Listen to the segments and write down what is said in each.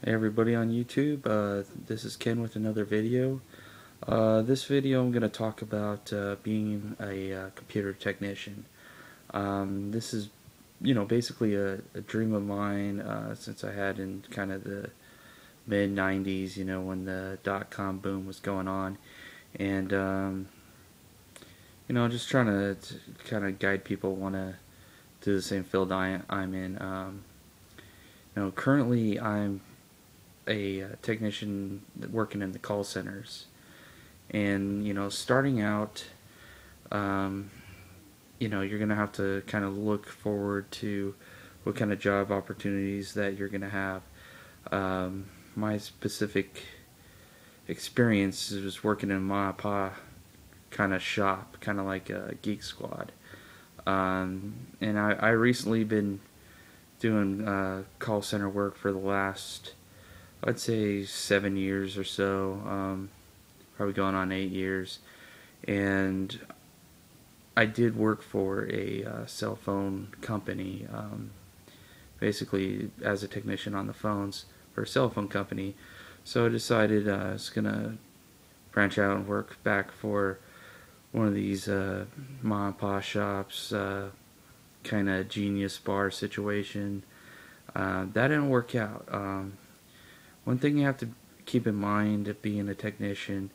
Hey everybody on YouTube, this is Ken with another video. This video I'm going to talk about being a computer technician. This is, basically a dream of mine since I had in kind of the mid 90s, when the dot-com boom was going on. And, just trying to kind of guide people want to do the same field I'm in. Currently I'm a technician working in the call centers, and starting out, um, you're gonna have to kind of look forward to what kind of job opportunities that you're gonna have. My specific experience was working in a ma and pa kind of shop, kind of like a Geek Squad. And I recently been doing call center work for the last, I'd say, 7 years or so, probably going on 8 years. And I did work for a cell phone company, basically as a technician on the phones for a cell phone company. So I decided I was going to branch out and work back for one of these mom and pop shops, kind of genius bar situation. That didn't work out. One thing you have to keep in mind being a technician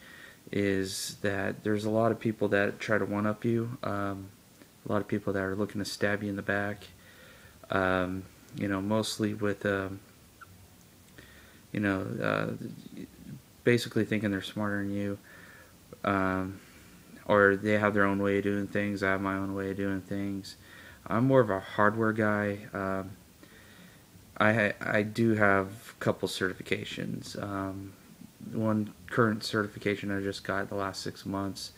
is that there's a lot of people that try to one up you. A lot of people that are looking to stab you in the back. Mostly with, you know, uh, basically thinking they're smarter than you. Um, or they have their own way of doing things. I have my own way of doing things. I'm more of a hardware guy. I do have a couple certifications. One current certification I just got the last 6 months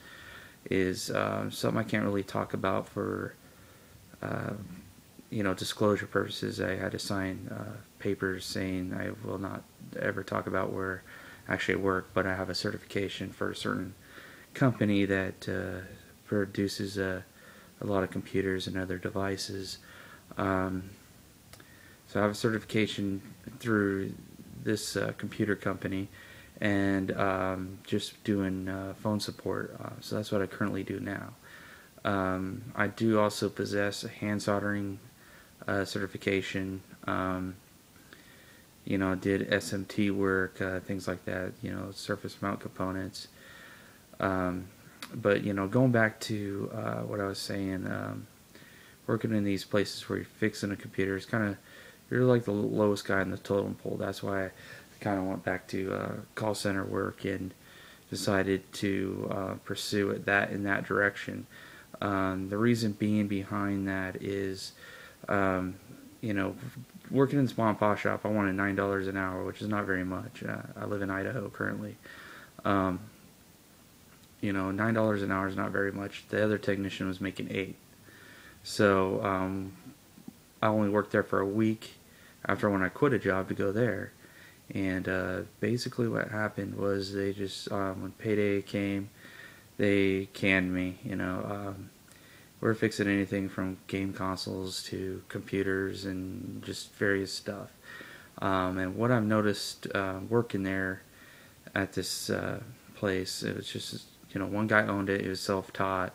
is something I can't really talk about for uh, disclosure purposes. I had to sign papers saying I will not ever talk about where I actually work, but I have a certification for a certain company that produces a lot of computers and other devices. Um, so I have a certification through this computer company, and just doing phone support. So that's what I currently do now. I do also possess a hand soldering certification. Did SMT work, things like that. Surface mount components. Um, but going back to what I was saying, working in these places where you're fixing a computer is kind of, you're like the lowest guy in the totem pole. That's why I kind of went back to call center work and decided to pursue it that in that direction. The reason being behind that is, um, you know, working in small and pop shop, I wanted $9 an hour, which is not very much. I live in Idaho currently. Um, $9 an hour is not very much. The other technician was making 8. So I only worked there for a week after when I quit a job to go there. And basically what happened was they just, when payday came, they canned me. We're fixing anything from game consoles to computers and just various stuff. And what I've noticed working there at this place, it was just, one guy owned it. He was self-taught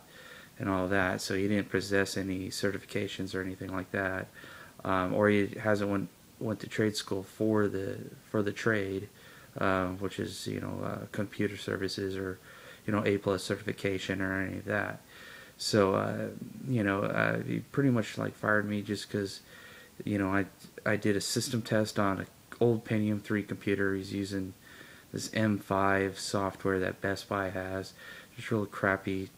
and all of that, so he didn't possess any certifications or anything like that, or he hasn't went to trade school for the trade, which is computer services or A plus certification or any of that. So he pretty much like fired me just because I did a system test on an old Pentium 3 computer. He's using this M5 software that Best Buy has, just real crappy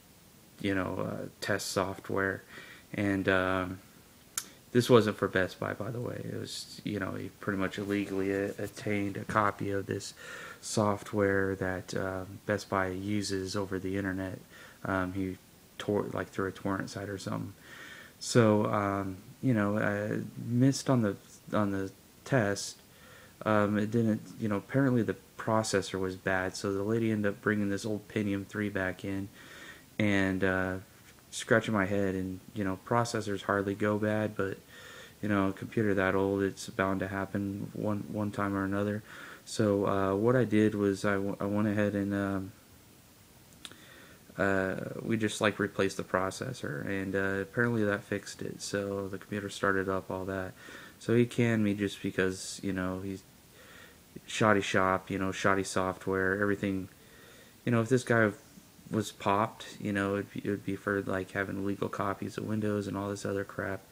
test software. And this wasn't for Best Buy, by the way. It was, he pretty much illegally attained a copy of this software that Best Buy uses over the internet. He tore like through a torrent site or something. So I missed on the test. It didn't, apparently the processor was bad, so the lady ended up bringing this old Pentium 3 back in and scratching my head. And processors hardly go bad, but a computer that old, it's bound to happen one time or another. So what I did was I went ahead and we just like replaced the processor, and apparently that fixed it. So the computer started up, all that. So he canned me just because he's shoddy shop, shoddy software, everything. If this guy was popped, it would be for like having illegal copies of Windows and all this other crap.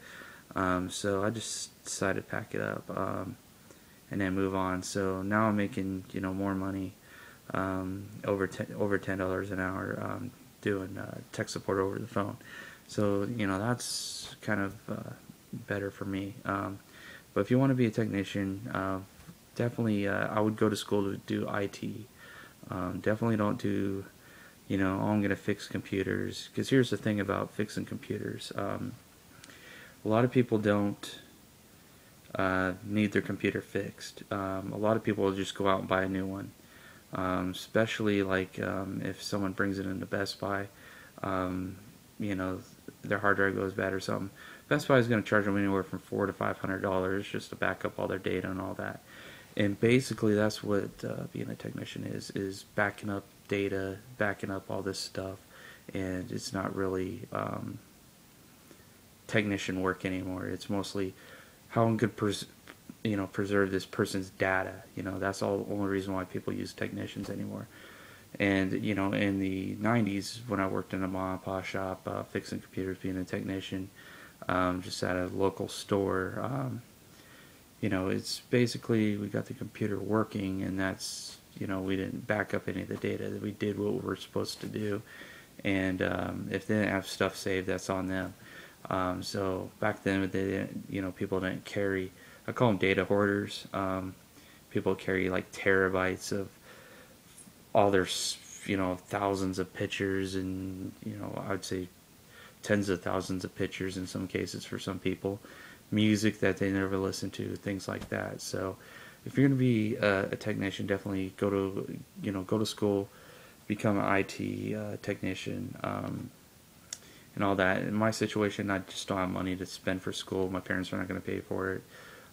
So I just decided to pack it up and then move on. So now I'm making more money, over $10 an hour, doing tech support over the phone. So that's kind of better for me. But if you want to be a technician, definitely I would go to school to do IT. Definitely don't do oh, I'm going to fix computers, because here's the thing about fixing computers. A lot of people don't need their computer fixed. A lot of people will just go out and buy a new one. Especially like if someone brings it into Best Buy, their hard drive goes bad or something. Best Buy is going to charge them anywhere from $400 to $500 just to back up all their data and all that. And basically, that's what being a technician is backing up data, backing up all this stuff, and it's not really technician work anymore. It's mostly how I'm going to preserve this person's data. That's the only reason why people use technicians anymore. And in the 90s, when I worked in a mom and pop shop, fixing computers, being a technician, just at a local store, it's basically we got the computer working, and that's we didn't back up any of the data. We did what we were supposed to do, and if they didn't have stuff saved, that's on them. So back then, they didn't, people didn't carry. I call them data hoarders. People carry like terabytes of all their, thousands of pictures, and I'd say tens of thousands of pictures in some cases for some people, music that they never listen to, things like that. So if you're going to be a technician, definitely go to school, become an IT technician, and all that. In my situation, I just don't have money to spend for school. My parents are not going to pay for it.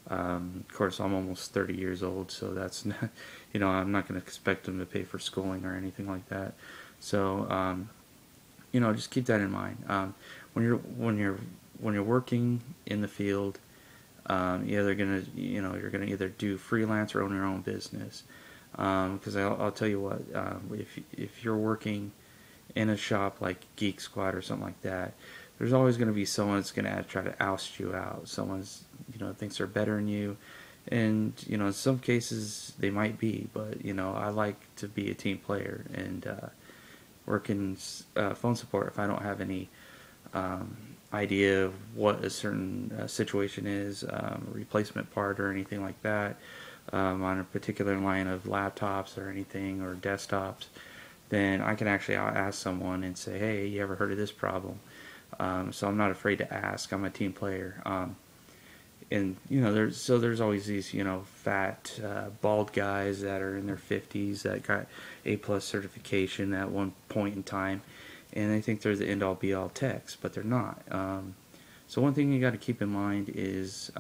Of course, I'm almost 30 years old, so that's not, I'm not going to expect them to pay for schooling or anything like that. So, just keep that in mind. When you're working in the field, you're gonna either do freelance or own your own business. Because I'll tell you what, if you're working in a shop like Geek Squad or something like that, there's always going to be someone that's going to try to oust you out. Someone's thinks they're better than you, and in some cases they might be, but I like to be a team player and work in phone support. If I don't have any idea of what a certain situation is, replacement part or anything like that, on a particular line of laptops or anything, or desktops, then I can actually ask someone and say, hey, you ever heard of this problem? So I'm not afraid to ask. I'm a team player. And there's always these fat bald guys that are in their 50s that got A+ certification at one point in time, and they think they're the end all be all techs, but they're not. So one thing you got to keep in mind is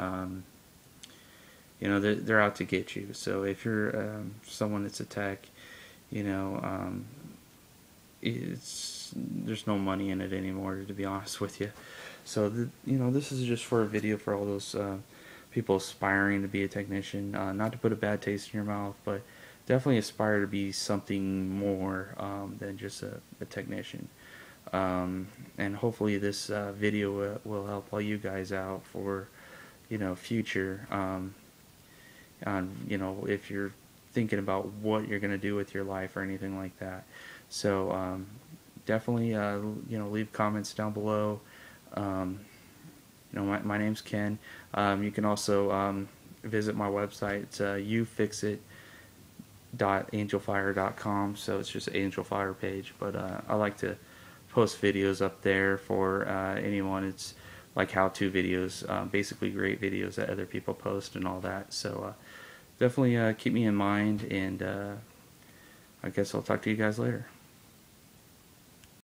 they're out to get you. So if you're someone that's a tech, there's no money in it anymore, to be honest with you. So this is just for a video for all those people aspiring to be a technician. Not to put a bad taste in your mouth, but definitely aspire to be something more than just a technician. And hopefully this video will help all you guys out for future on if you're thinking about what you're going to do with your life or anything like that. So definitely leave comments down below. My name's Ken. You can also visit my website. It's youfixit.angelfire.com. So it's just an Angel Fire page, but I like to post videos up there for anyone. It's like how-to videos, basically great videos that other people post and all that. So definitely keep me in mind, and I guess I'll talk to you guys later.